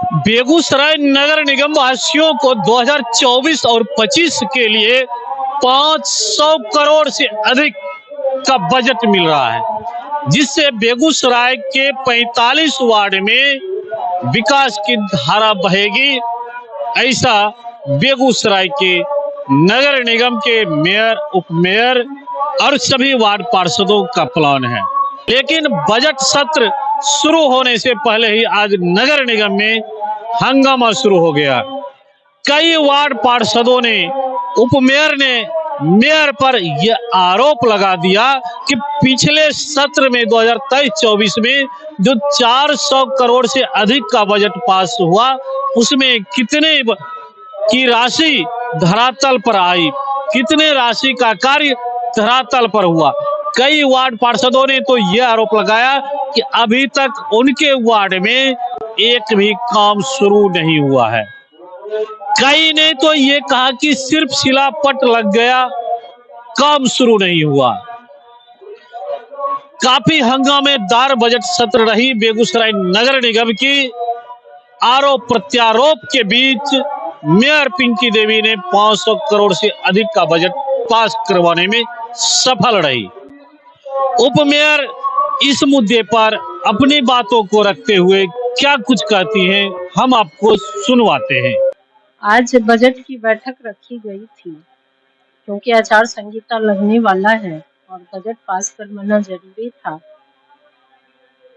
बेगूसराय नगर निगम वासियों को 2024 और 25 के लिए 500 करोड़ से अधिक का बजट मिल रहा है, जिससे बेगूसराय के 45 वार्ड में विकास की धारा बहेगी। ऐसा बेगूसराय के नगर निगम के मेयर, उपमेयर और सभी वार्ड पार्षदों का प्लान है। लेकिन बजट सत्र शुरू होने से पहले ही आज नगर निगम में हंगामा शुरू हो गया। कई वार्ड पार्षदों ने, उपमेयर ने मेयर पर यह आरोप लगा दिया कि पिछले सत्र में 2023-24 में जो 400 करोड़ से अधिक का बजट पास हुआ, उसमें कितने की राशि धरातल पर आई, कितने राशि का कार्य धरातल पर हुआ। कई वार्ड पार्षदों ने तो यह आरोप लगाया कि अभी तक उनके वार्ड में एक भी काम शुरू नहीं हुआ है। कई ने तो ये कहा कि सिर्फ शिलापट लग गया, काम शुरू नहीं हुआ। काफी हंगामेदार बजट सत्र रही बेगूसराय नगर निगम की। आरोप प्रत्यारोप के बीच मेयर पिंकी देवी ने 500 करोड़ से अधिक का बजट पास करवाने में सफल रही। उपमेयर इस मुद्दे पर अपनी बातों को रखते हुए क्या कुछ कहती हैं, हम आपको सुनवाते हैं। आज बजट की बैठक रखी गई थी क्योंकि आचार संहिता लगने वाला है और बजट पास करवाना जरूरी था,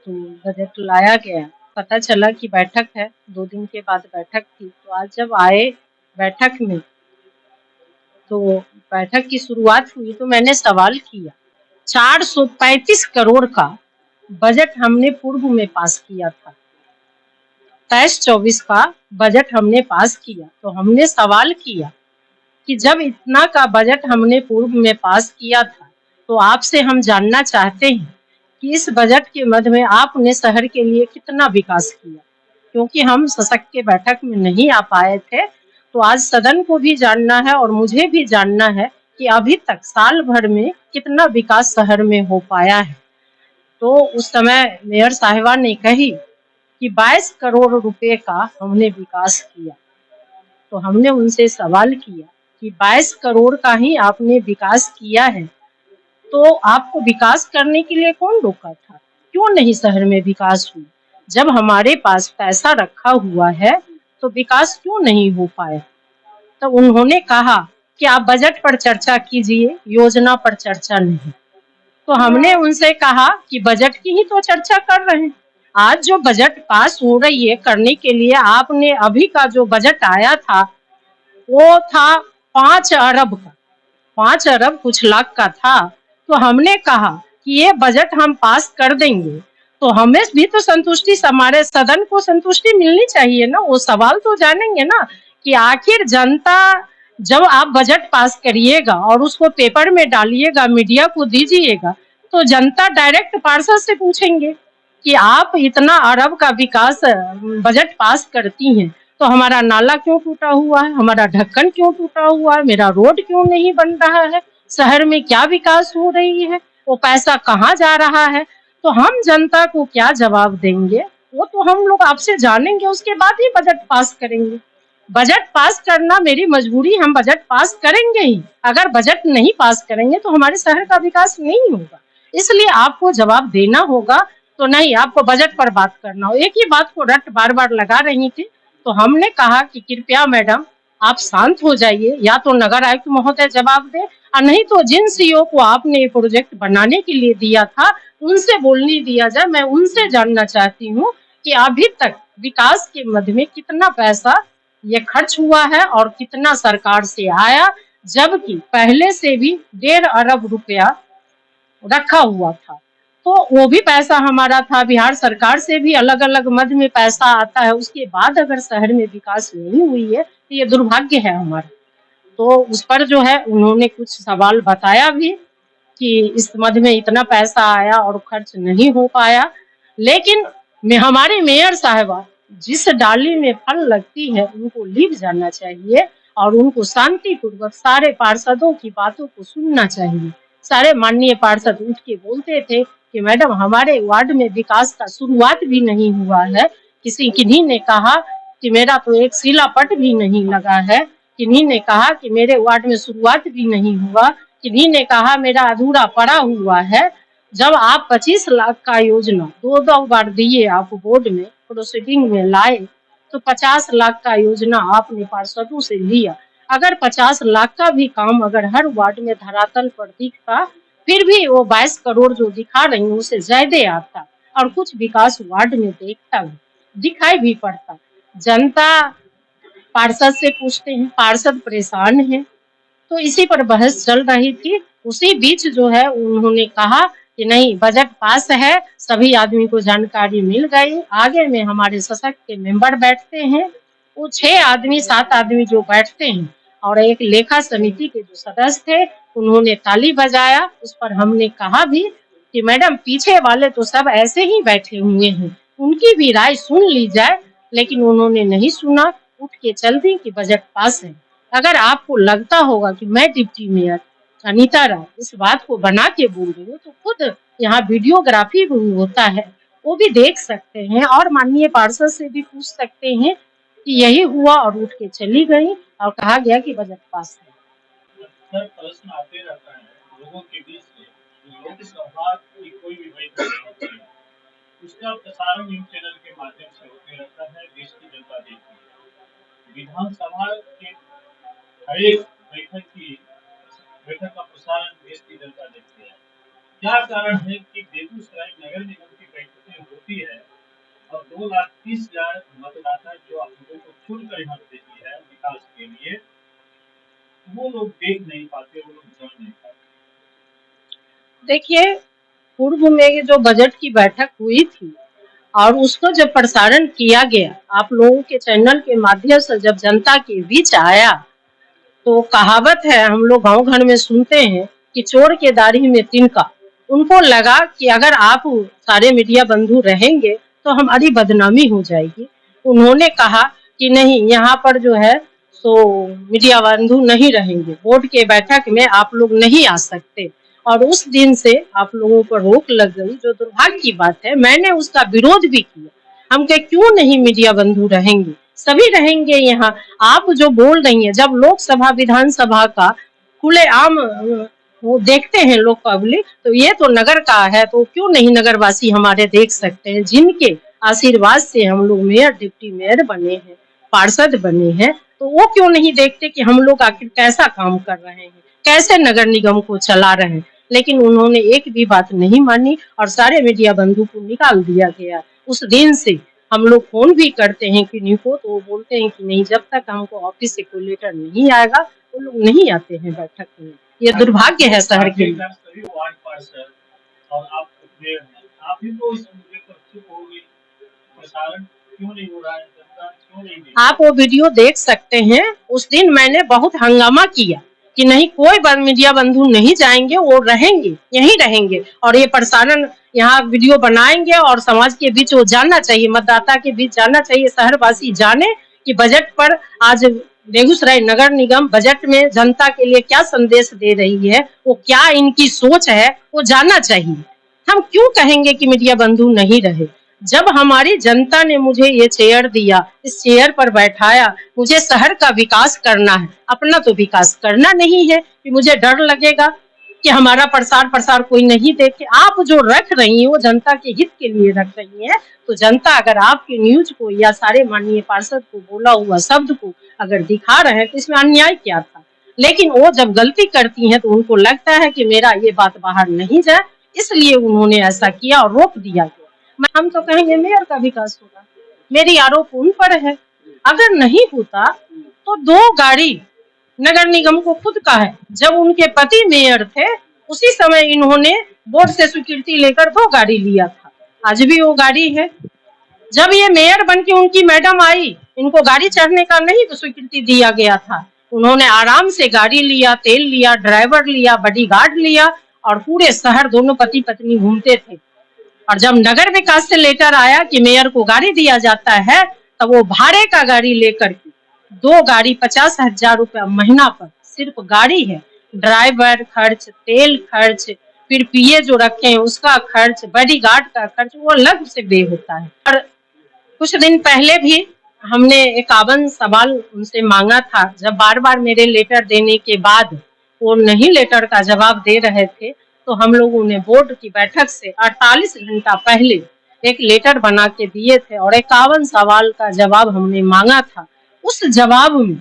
तो बजट लाया गया। पता चला कि बैठक है, 2 दिन के बाद बैठक थी। तो आज जब आए बैठक में, तो बैठक की शुरुआत हुई तो मैंने सवाल किया। 435 करोड़ का बजट हमने पूर्व में पास किया था, 23-24 का बजट हमने पास किया। तो हमने सवाल किया कि जब इतना का बजट हमने पूर्व में पास किया था, तो आपसे हम जानना चाहते हैं कि इस बजट के मध्य में आपने शहर के लिए कितना विकास किया। क्योंकि हम सशक्त के बैठक में नहीं आ पाए थे, तो आज सदन को भी जानना है और मुझे भी जानना है कि अभी तक साल भर में कितना विकास शहर में हो पाया है। तो उस समय मेयर साहिबा ने कही कि 22 करोड़ रुपए का हमने विकास किया। तो हमने उनसे सवाल किया कि 22 करोड़ का ही आपने विकास किया है, तो आपको विकास करने के लिए कौन रोका था? क्यों नहीं शहर में विकास हुआ? जब हमारे पास पैसा रखा हुआ है तो विकास क्यों नहीं हो पाया? तो उन्होंने कहा कि आप बजट पर चर्चा कीजिए, योजना पर चर्चा नहीं। तो हमने उनसे कहा कि बजट की ही तो चर्चा कर रहे हैं। आज जो बजट पास हो रही है करने के लिए, आपने अभी का जो बजट आया था वो था 5 अरब का, 5 अरब कुछ लाख का था। तो हमने कहा कि ये बजट हम पास कर देंगे, तो हमें भी तो संतुष्टि, हमारे सदन को संतुष्टि मिलनी चाहिए ना। वो सवाल तो जानेंगे ना कि आखिर जनता, जब आप बजट पास करिएगा और उसको पेपर में डालिएगा, मीडिया को दीजिएगा, तो जनता डायरेक्ट पार्षद से पूछेंगे कि आप इतना अरब का विकास बजट पास करती हैं, तो हमारा नाला क्यों टूटा हुआ है, हमारा ढक्कन क्यों टूटा हुआ है, मेरा रोड क्यों नहीं बन रहा है, शहर में क्या विकास हो रही है, वो पैसा कहाँ जा रहा है। तो हम जनता को क्या जवाब देंगे, वो तो हम लोग आपसे जानेंगे, उसके बाद ही बजट पास करेंगे। बजट पास करना मेरी मजबूरी, हम बजट पास करेंगे ही। अगर बजट नहीं पास करेंगे तो हमारे शहर का विकास नहीं होगा। इसलिए आपको जवाब देना होगा, तो नहीं आपको बजट पर बात करना हो। एक ही बात को रट बार बार लगा रही थी। तो हमने कहा कि कृपया मैडम आप शांत हो जाइए, या तो नगर आयुक्त महोदय जवाब दे, और नहीं तो जिन सीईओ को आपने ये प्रोजेक्ट बनाने के लिए दिया था उनसे बोलने दिया जाए। मैं उनसे जानना चाहती हूँ कि अभी तक विकास के मध्य में कितना पैसा ये खर्च हुआ है और कितना सरकार से आया, जबकि पहले से भी 1.5 अरब रुपया रखा हुआ था। तो वो भी पैसा हमारा था, बिहार सरकार से भी अलग अलग मद में पैसा आता है। उसके बाद अगर शहर में विकास नहीं हुई है तो ये दुर्भाग्य है हमारा। तो उस पर जो है उन्होंने कुछ सवाल बताया भी कि इस मद में इतना पैसा आया और खर्च नहीं हो पाया। लेकिन हमारी मेयर साहिबा, जिस डाली में फल लगती है उनको लीप जाना चाहिए और उनको शांतिपूर्वक सारे पार्षदों की बातों को सुनना चाहिए। सारे माननीय पार्षद उठ के बोलते थे कि मैडम हमारे वार्ड में विकास का शुरुआत भी नहीं हुआ है। किन्हीं ने कहा कि मेरा तो एक शिलापट भी नहीं लगा है, किन्हीं ने कहा कि मेरे वार्ड में शुरुआत भी नहीं हुआ, किन्हीं ने कहा मेरा अधूरा पड़ा हुआ है। जब आप 25 लाख का योजना 2-2 बार दिए, आप बोर्ड में प्रोसीडिंग में लाए, तो 50 लाख का योजना आपने पार्षदों से लिया। अगर 50 लाख का भी काम अगर हर वार्ड में धरातल पर दिखता, फिर भी वो 22 करोड़ जो दिखा रही हूँ उससे ज्यादा आता और कुछ विकास वार्ड में देखता भी, दिखाई भी पड़ता। जनता पार्षद से पूछते हैं, पार्षद परेशान है, तो इसी पर बहस चल रही थी। उसी बीच जो है उन्होंने कहा कि नहीं, बजट पास है, सभी आदमी को जानकारी मिल गई। आगे में हमारे सशक्त के मेंबर बैठते हैं, वो 6 आदमी 7 आदमी जो बैठते हैं और एक लेखा समिति के जो सदस्य थे उन्होंने ताली बजाया। उस पर हमने कहा भी कि मैडम पीछे वाले तो सब ऐसे ही बैठे हुए हैं, उनकी भी राय सुन ली जाए, लेकिन उन्होंने नहीं सुना, उठ के चल दी कि बजट पास है। अगर आपको लगता होगा कि मैं डिप्टी मेयर अनीता राय इस बात को बना के बोल रही हूँ, तो खुद यहाँ वीडियोग्राफी भी होता है, वो भी देख सकते हैं और माननीय पार्षद से भी पूछ सकते हैं कि यही हुआ, और उठ के चली गई और कहा गया कि बजट पास है। सर, प्रश्न आते रहता है लोगों के बीच से, लोकसभा की कोई भी बैठक होती है, उसका प्रसारण न्यूज चैनल के माध्यम से होते रहता है, देश की जनता देखती है। विधानसभा के हर एक बैठक का प्रसारण देश की जनता देखती है। क्या कारण है कि बेगूसराय नगर निगम की बैठकें होती है और 2,30,000 मतदाता जो आप लोगों को चुनकर यहाँ देती है विकास के लिए, वो लोग देख नहीं पाते, वो लोग जान नहीं पाते? देखिए, पूर्व में जो बजट की बैठक हुई थी और उसको जब प्रसारण किया गया, आप लोगों के चैनल के माध्यम से जब जनता के बीच आया, तो कहावत है, हम लोग गांव घर में सुनते हैं कि चोर के दाढ़ी में तिनका। उनको लगा कि अगर आप सारे मीडिया बंधु रहेंगे तो हमारी बदनामी हो जाएगी। उन्होंने कहा कि नहीं, यहाँ पर जो है सो मीडिया बंधु नहीं रहेंगे, बोर्ड के बैठक में आप लोग नहीं आ सकते, और उस दिन से आप लोगों पर रोक लग गई, जो दुर्भाग्य की बात है। मैंने उसका विरोध भी किया, हम कहे क्यों नहीं मीडिया बंधु रहेंगे, सभी रहेंगे यहाँ। आप जो बोल रही हैं, जब लोकसभा विधानसभा का खुलेआम वो देखते हैं लोग पब्लिक, तो ये तो नगर का है, तो क्यों नहीं नगरवासी हमारे देख सकते हैं, जिनके आशीर्वाद से हम लोग मेयर डिप्टी मेयर बने हैं, पार्षद बने हैं, तो वो क्यों नहीं देखते कि हम लोग आखिर कैसा काम कर रहे हैं, कैसे नगर निगम को चला रहे हैं। लेकिन उन्होंने एक भी बात नहीं मानी और सारे मीडिया बंधु को निकाल दिया गया। उस दिन से हम लोग फोन भी करते हैं किन्हीं को, तो वो बोलते हैं कि नहीं, जब तक हमको ऑफिस से कोई लेटर नहीं आएगा वो लोग नहीं आते हैं बैठक में। ये दुर्भाग्य है शहर के लिए। सभी वार्ड पार्षद और आप मेयर हैं, आप ही तो इस मुद्दे पर चुप हो गई, प्रसारण क्यों नहीं हो रहा है, जनता क्यों नहीं देख? आप वो वीडियो देख सकते हैं। उस दिन मैंने बहुत हंगामा किया कि नहीं, कोई मीडिया बंधु नहीं जाएंगे, वो रहेंगे, यहीं रहेंगे, और ये प्रसारण यहाँ वीडियो बनाएंगे और समाज के बीच वो जानना चाहिए, मतदाता के बीच जानना चाहिए, शहरवासी जाने कि बजट पर आज बेगूसराय नगर निगम बजट में जनता के लिए क्या संदेश दे रही है, वो क्या इनकी सोच है, वो जानना चाहिए। हम क्यों कहेंगे कि मीडिया बंधु नहीं रहे? जब हमारी जनता ने मुझे ये चेयर दिया, इस चेयर पर बैठाया, मुझे शहर का विकास करना है, अपना तो विकास करना नहीं है कि मुझे डर लगेगा कि हमारा प्रसार कोई नहीं देखे। आप जो रख रही हैं वो जनता के हित के लिए रख रही हैं, तो जनता अगर आपके न्यूज को या सारे माननीय पार्षद को बोला हुआ शब्द को अगर दिखा रहे हैं तो इसमें अन्याय क्या था? लेकिन वो जब गलती करती हैं तो उनको लगता है कि मेरा ये बात बाहर नहीं जाए, इसलिए उन्होंने ऐसा किया और रोक दिया गया। हम तो कहेंगे मेयर का विकास होगा, मेरी आरोप उन पर है। अगर नहीं होता तो 2 गाड़ी नगर निगम को खुद का है। जब उनके पति मेयर थे उसी समय इन्होंने बोर्ड से स्वीकृति लेकर 2 गाड़ी लिया था, आज भी वो गाड़ी है। जब ये मेयर बन के उनकी मैडम आई, इनको गाड़ी चढ़ने का नहीं तो स्वीकृति दिया गया था, उन्होंने आराम से गाड़ी लिया, तेल लिया, ड्राइवर लिया, बॉडीगार्ड लिया और पूरे शहर दोनों पति पत्नी घूमते थे। और जब नगर विकास से लेटर आया कि मेयर को गाड़ी दिया जाता है, तब वो भाड़े का गाड़ी लेकर के 2 गाड़ी 50,000 रुपया महीना पर सिर्फ गाड़ी है, ड्राइवर खर्च, तेल खर्च, फिर पीए जो रखे हैं उसका खर्च, बॉडीगार्ड का खर्च, वो अलग से बे होता है। और कुछ दिन पहले भी हमने 51 सवाल उनसे मांगा था। जब बार बार मेरे लेटर देने के बाद वो नहीं लेटर का जवाब दे रहे थे, तो हम लोगों ने बोर्ड की बैठक से 48 घंटा पहले एक लेटर बना के दिए थे और 51 सवाल का जवाब हमने मांगा था। उस जवाब में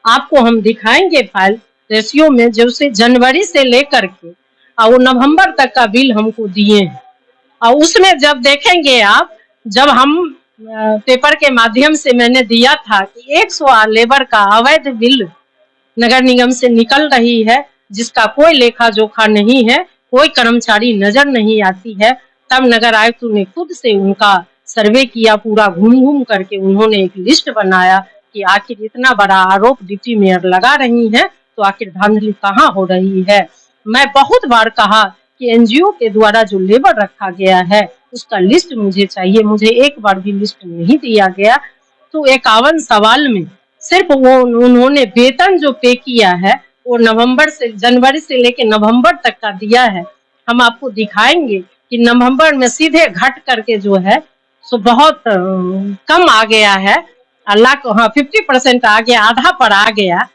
आपको हम दिखाएंगे फाइल रेशियो में, जो से जनवरी से लेकर के और वो नवंबर तक का बिल हमको दिए हैं। और उसमें जब देखेंगे आप, जब हम पेपर के माध्यम से मैंने दिया था कि 100 लेबर का अवैध बिल नगर निगम से निकल रही है, जिसका कोई लेखा जोखा नहीं है, कोई कर्मचारी नजर नहीं आती है, तब नगर आयुक्त ने खुद से उनका सर्वे किया, पूरा घूम घूम करके उन्होंने एक लिस्ट बनाया कि आखिर इतना बड़ा आरोप डिप्टी मेयर लगा रही है, तो आखिर धांधली कहाँ हो रही है। मैं बहुत बार कहा कि एनजीओ के द्वारा जो लेबर रखा गया है उसका लिस्ट मुझे चाहिए, मुझे एक बार भी लिस्ट नहीं दिया गया। तो 51 सवाल में सिर्फ वो उन्होंने वेतन जो पे किया है वो जनवरी से लेके नवंबर तक का दिया है। हम आपको दिखाएंगे कि नवंबर में सीधे घट करके जो है सो बहुत कम आ गया है। अल्लाह को, हाँ 50% आ गया, आधा पर आ गया।